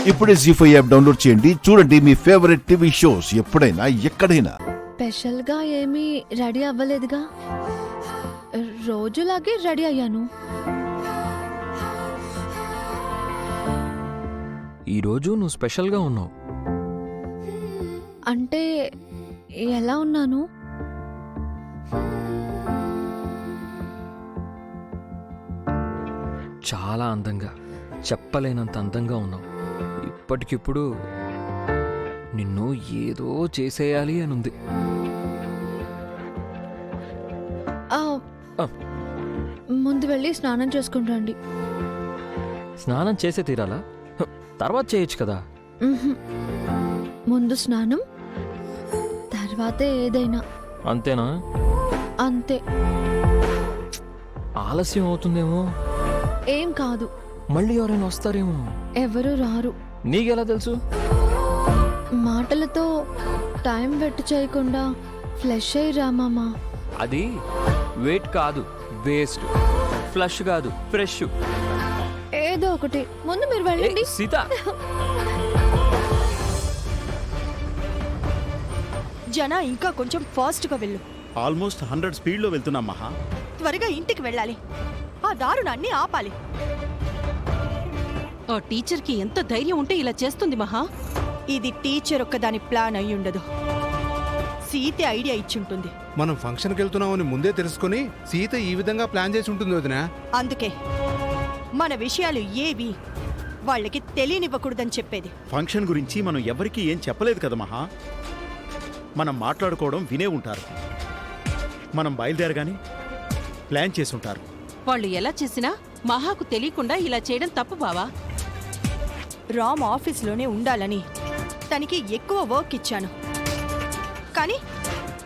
ఇప్పుడే జీ5 app download చేయండి. చూడండి మీ ఫేవరెట్ టీవీ షోస్ ఎప్పుడైనా ఎక్కడైనా. స్పెషల్ గా ఏమీ రెడీ అవ్వలేదుగా, రోజులాగే రెడీ అయ్యాను. ఈరోజు నువ్వు స్పెషల్గా ఉన్నావు. అంటే ఎలా ఉన్నాను? చాలా అందంగా, చెప్పలేనంత అందంగా ఉన్నావు. ఇప్పటికిప్పుడు నిన్ను ఏదో చేసేయాలి అని ఉంది. ముందు వెళ్ళి స్నానం చేసుకుంటండి. స్నానం చేసే తీరాలా? తర్వాత చేయొచ్చు కదా. ముందు స్నానం, తర్వాతే ఏదైనా. అంతేనా? అంతే. ఆలస్యం అవుతుందేమో. ఏం కాదు. మళ్ళీ ఎవరైనా వస్తారేమో. ఎవరు రారు. నీకెలా తెలుసు? మాటలతో టైం వెట్ చేయకుండా ఫ్లెష్ అయ్యి రామామా. అది వెయిట్ కాదు, వేస్ట్. ఫ్లష్ కాదు, ఫ్రెష్. ఏదో ఒకటి. ముందు మీరు వెళ్ళండి. సీత, జన ఇంకా కొంచెం ఫాస్ట్గా వెళ్ళు. ఆల్మోస్ట్ 100 స్పీడ్లో వెళ్తున్నాం మహా. త్వరగా ఇంటికి వెళ్ళాలి. ఆ దారుణాన్ని ఆపాలి. ఆ టీచర్కి ఎంత ధైర్యం ఉంటే ఇలా చేస్తుంది మహా? ఇది టీచర్ ఒక్కదాని ప్లాన్ అయి ఉండదు. సీత ఐడియా ఇచ్చుంటుంది. మనం ఫంక్షన్కి వెళ్తున్నామని ముందే తెలుసుకుని సీత ఈ విధంగా ప్లాన్ చేసి ఉంటుంది వదినా. అందుకే మన విషయాలు ఏవి వాళ్ళకి తెలియనివ్వకూడదని చెప్పేది. ఫంక్షన్ గురించి మనం ఎవరికీ ఏం చెప్పలేదు కదా మహా. మనం మాట్లాడుకోవడం వినే ఉంటారు. మనం బయలుదేరగానే ప్లాన్ చేసి ఉంటారు. వాళ్ళు ఎలా చేసినా మహాకు తెలియకుండా ఇలా చేయడం తప్పు బావా. రామ్ ఆఫీస్లోనే ఉండాలని తనకి ఎక్కువ వర్క్ ఇచ్చాను, కానీ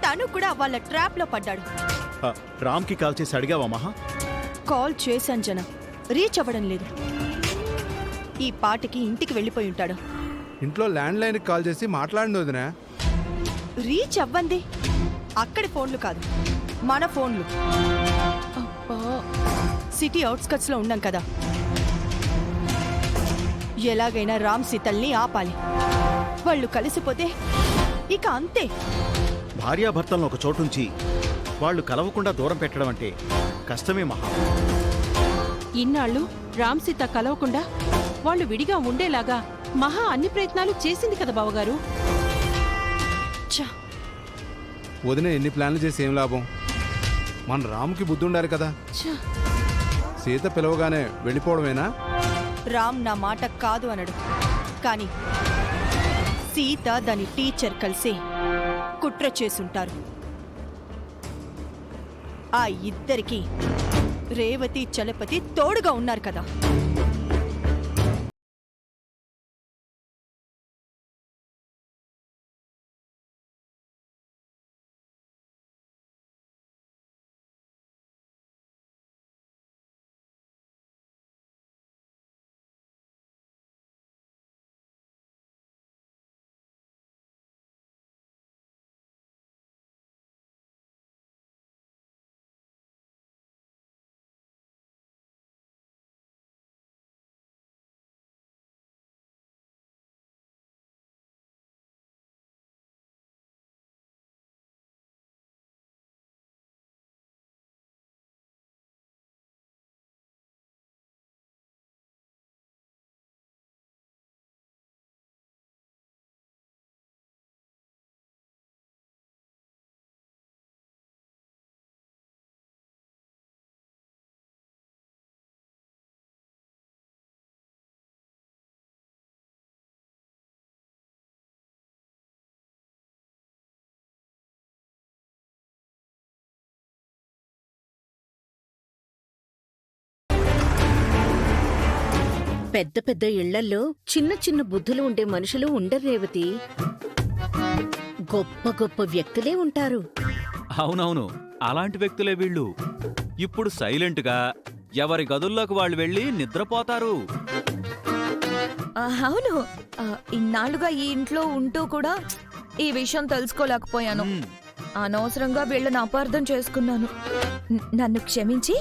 తను కూడా వాళ్ళ ట్రాప్లో పడ్డాడు. రామ్కి కాల్ చేసి అడిగావా మహా? కాల్ చేశాను జన, రీచ్ అవ్వడం లేదు. ఈ పాటికి ఇంటికి వెళ్ళిపోయి ఉంటాడు. ఇంట్లో ల్యాండ్ లైన్కి కాల్ చేసి మాట్లాడండి వదినా. రీచ్ అవ్వంది అక్కడి ఫోన్లు కాదు, మన ఫోన్లు. సిటీ అవుట్స్కట్స్ లో ఉన్నాం కదా. ఎలాగైనా రామ్ సీతల్ని ఆపాలి. వాళ్ళు కలిసిపోతే ఇక అంతే. భార్యాభర్తలను ఒక చోటుంచి వాళ్ళు కలవకుండా దూరం పెట్టడం అంటే కష్టమే మహా. ఇన్నాళ్ళు రామ్ సీత కలవకుండా వాళ్ళు విడిగా ఉండేలాగా మహా అన్ని ప్రయత్నాలు చేసింది కదా బావగారు. వదిన ఎన్ని ప్లాన్లు చేసి ఏం లాభం? మన రాముకి బుద్ధి ఉండాలి కదా. సీత పిలవగానే వెళ్ళిపోవడమేనా? రామ్ నా మాట కాదు అనడు, కానీ సీత దాని టీచర్ కలిసి కుట్ర చేసుంటారు. ఆ ఇద్దరికి రేవతి చలపతి తోడుగా ఉన్నారు కదా. పెద్ద పెద్ద ఇళ్లల్లో చిన్న చిన్న బుద్ధులు ఉండే మనుషులు ఉండరు రేవతి. గొప్ప గొప్ప వ్యక్తులే ఉంటారు. అవునవును, అలాంటి వ్యక్తులే వీళ్ళు. ఇప్పుడు సైలెంట్గా ఎవరి గదుల్లోకి వాళ్ళు వెళ్ళి నిద్రపోతారు. అవును, ఇన్నాళ్లుగా ఈ ఇంట్లో ఉంటూ కూడా ఈ విషయం తెలుసుకోలేకపోయాను. అనవసరంగా వీళ్ళని అపార్థం చేసుకున్నాను. నన్ను క్షమించి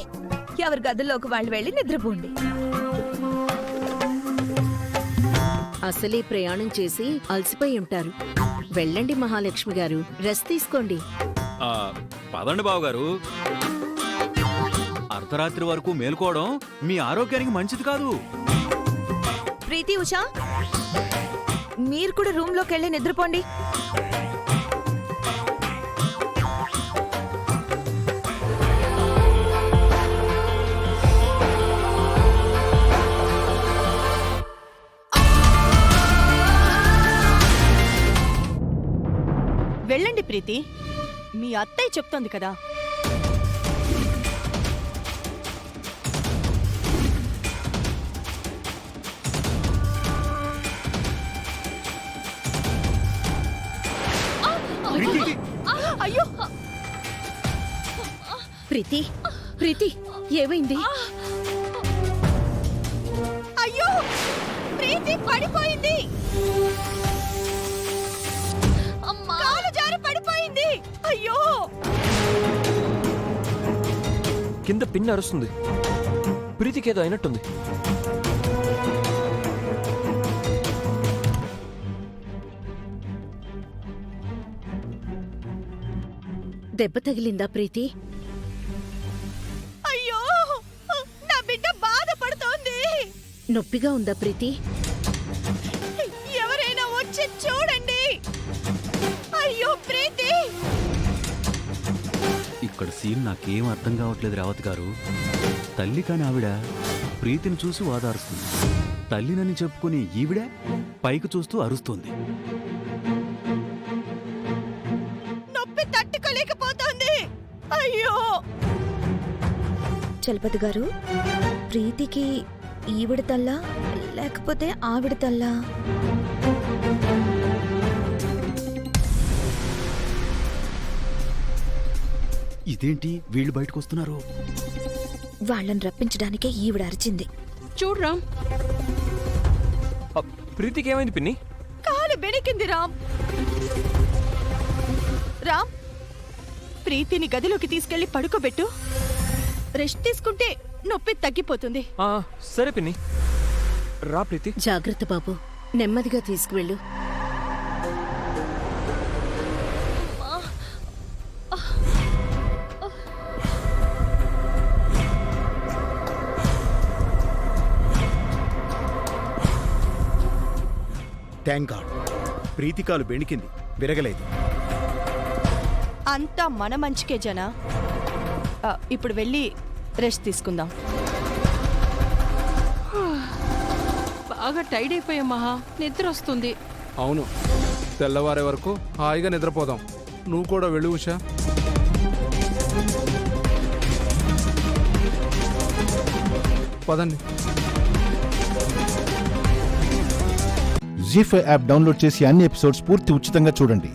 ఎవరి గదుల్లోకి వాళ్ళు వెళ్ళి నిద్రపోండి. అసలే ప్రయాణం చేసి అలసిపోయి ఉంటారు. వెళ్ళండి మహాలక్ష్మి గారు, రెస్ట్ తీసుకోండి. ఆ, పదండి బావగారు. అర్ధరాత్రి వరకు మేల్కోవడం మీ ఆరోగ్యానికి మంచిది కాదు. ప్రీతి, ఉషా, మీరు కూడా రూమ్ లోకి వెళ్ళి నిద్రపోండి. వెళ్ళండి ప్రీతి, మీ అత్తయ్య చెప్తోంది కదా. అయ్యో, ప్రీతి, ప్రీతి, ఏమైంది? అయ్యో, ప్రీతి పడిపోయింది. కాలు జారి పడిపోయింది. అయ్యో, కింద పిన్ అరుస్తుంది. ప్రీతికి ఏదో అయినట్టుంది. దెబ్బ తగిలిందా ప్రీతి? అయ్యో, నా బిడ్డ బాధపడుతోంది. నొప్పిగా ఉందా ప్రీతి? ఎవరైనా వచ్చి చూడండి. అయ్యో ప్రీతి, ఇక్కడ సీన్ నాకేం అర్థం కావట్లేదు రేవతి గారు. తల్లి కాని ఆవిడ ప్రీతిని చూసి వాదారుస్తుంది. తల్లినని చెప్పుకుని ఈవిడ పైకి చూస్తూ అరుస్తుంది. నొప్పి తట్టుకోలేకపోతోంది. అయ్యో, చలపతి గారు, ప్రీతికి ఈవిడ తల్లా లేకపోతే ఆవిడ తల్లా? ఇదేంటి వీళ్ళు బయటకు వస్తున్నారు? వాళ్ళని రప్పించడానికే ఈవిడ అరిచింది. చూడు రామ్, ప్రీతికి ఏమైంది పిన్ని? కాలు బెణికింది రామ్. రామ్, ప్రీతిని గదిలోకి తీసుకెళ్లి పడుకోబెట్టు. రెస్ట్ తీసుకుంటే నొప్పి తగ్గిపోతుంది. సరే పిన్ని. రా ప్రీతి. జాగ్రత్త బాబు, నెమ్మదిగా తీసుకువెళ్ళు. థ్యాంక్ గాడ్, ప్రీతికాలు బెణికింది, విరగలేదు. అంతా మన మంచికే జనా. ఇప్పుడు వెళ్ళి రెస్ట్ తీసుకుందాం. బాగా టైర్డ్ అయిపోయాం మహా, నిద్ర వస్తుంది. అవును, తెల్లవారే వరకు హాయిగా నిద్రపోదాం. నువ్వు కూడా వెళ్ళు ఉషా. పదండి. జీ5 యాప్ డౌన్లోడ్ చేసి అన్ని ఎపిసోడ్స్ పూర్తి ఉచితంగా చూడండి.